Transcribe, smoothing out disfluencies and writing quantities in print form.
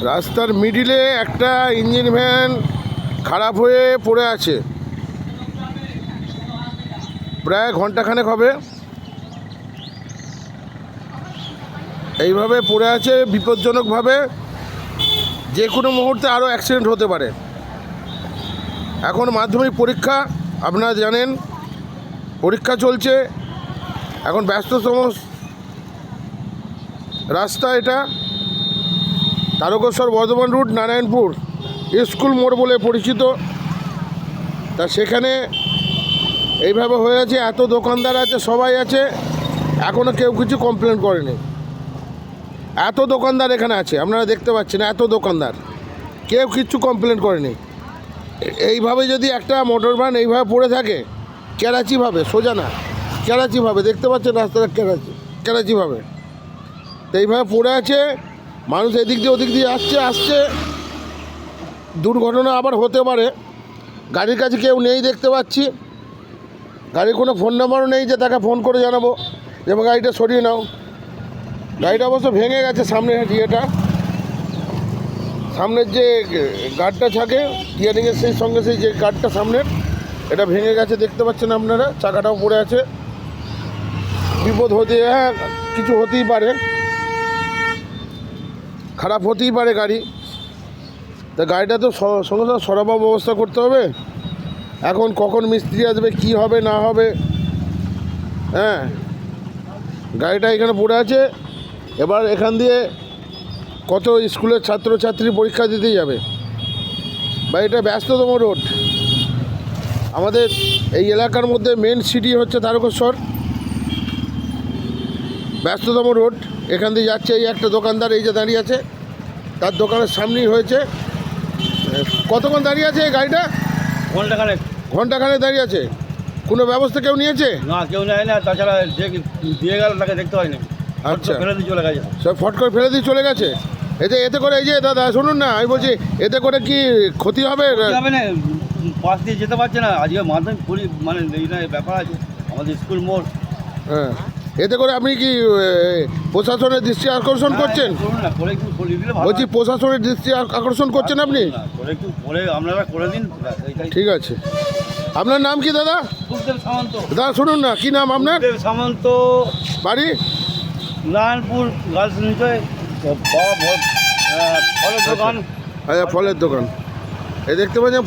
রাস্তার মিডিলে একটা ইঞ্জিন ভ্যান খারাপ হয়ে পড়ে আছে, প্রায় ঘন্টাখানেক হবে এইভাবে পড়ে আছে বিপজ্জনকভাবে। যে কোনো মুহূর্তে আরও অ্যাক্সিডেন্ট হতে পারে। এখন মাধ্যমিক পরীক্ষা, আপনারা জানেন পরীক্ষা চলছে। এখন ব্যস্ততম রাস্তা এটা, তারকেশ্বর বর্ধমান রুট নারায়ণপুর স্কুল মোড় বলে পরিচিত। তা সেখানে এইভাবে হয়ে আছে, এত দোকানদার আছে, সবাই আছে, এখনও কেউ কিছু কমপ্লেন করেনি। এত দোকানদার এখানে আছে, আপনারা দেখতে পাচ্ছেন, এত দোকানদার, কেউ কিচ্ছু কমপ্লেন করেনি। এইভাবে যদি একটা মোটর ভ্যান এইভাবে পড়ে থাকে, কেরাচিভাবে, সোজা না, কেরাচিভাবে, দেখতে পাচ্ছেন রাস্তাটা কেরাচিভাবে তো এইভাবে পড়ে আছে। মানুষ এদিক দিয়ে ওদিক দিয়ে আসছে, দুর্ঘটনা আবার হতে পারে। গাড়ির কাছে কেউ নেই দেখতে পাচ্ছি, গাড়ির কোনো ফোন নাম্বারও নেই যে তাকে ফোন করে জানাবো যে গাড়িটা সরিয়ে নাও। গাড়িটা অবশ্য ভেঙে গেছে, সামনের ইয়েটা, সামনের যে গার্ডটা থাকে টিয়ারিংয়ের, সেই সঙ্গে সেই যে গার্ডটা সামনের, এটা ভেঙে গেছে দেখতে পাচ্ছেন আপনারা। চাকাটাও পড়ে আছে, বিপদ হতে, হ্যাঁ কিছু হতেই পারে, খারাপ হতেই পারে গাড়ি। তা গাড়িটা তো সঙ্গে সঙ্গে সরাবার ব্যবস্থা করতে হবে। এখন কখন মিস্ত্রি আসবে, কি হবে না হবে, হ্যাঁ গাড়িটা এখানে পড়ে আছে। এবার এখান দিয়ে কত স্কুলের ছাত্রছাত্রী পরীক্ষা দিতে যাবে, বা এটা ব্যস্ততম রোড আমাদের এই এলাকার মধ্যে। মেন সিটি হচ্ছে তারকেশ্বর, ব্যস্ততম রোড। এখান দিয়ে যাচ্ছে এই একটা দোকানদার, এই যে দাঁড়িয়ে আছে, তার দোকানের সামনেই হয়েছে। কতক্ষণ দাঁড়িয়ে আছে এই গাড়িটা? ঘন্টাখানেক দাঁড়িয়ে আছে। কোনো ব্যবস্থা কেউ নিয়েছে? না, কেউ নেয় না। তাছাড়া দিয়ে গেল, তাকে দেখতে হয়নি। আচ্ছা, ফেলে দিয়ে চলে গেছে, সব ফট করে ফেলে দিয়ে চলে গেছে। এতে করে, এই যে দাদা শুনুন না, আমি বলছি এতে করে কি ক্ষতি হবে? হবে না, পাশ দিয়ে যেতে পারছে না। আজকে মাধ্যমিক মানে এই না ব্যাপার আছে, আমাদের স্কুল মোড়। হ্যাঁ, এতে করে আপনি কি প্রশাসনের দৃষ্টি আকর্ষণ করছেন? বলছি প্রশাসনের দৃষ্টি আকর্ষণ করছেন আপনি? আপনারা করে দিন। ঠিক আছে। আপনার নাম কি দাদা? সুখদেব সামন্ত। দাদা শুনুন না, কি নাম আপনার? সুখদেব সামন্ত, বাড়ি নারায়ণপুর গার্লস নিচয়, ফলের দোকান। আচ্ছা, ফলের দোকান। এই দেখতে পাচ্ছেন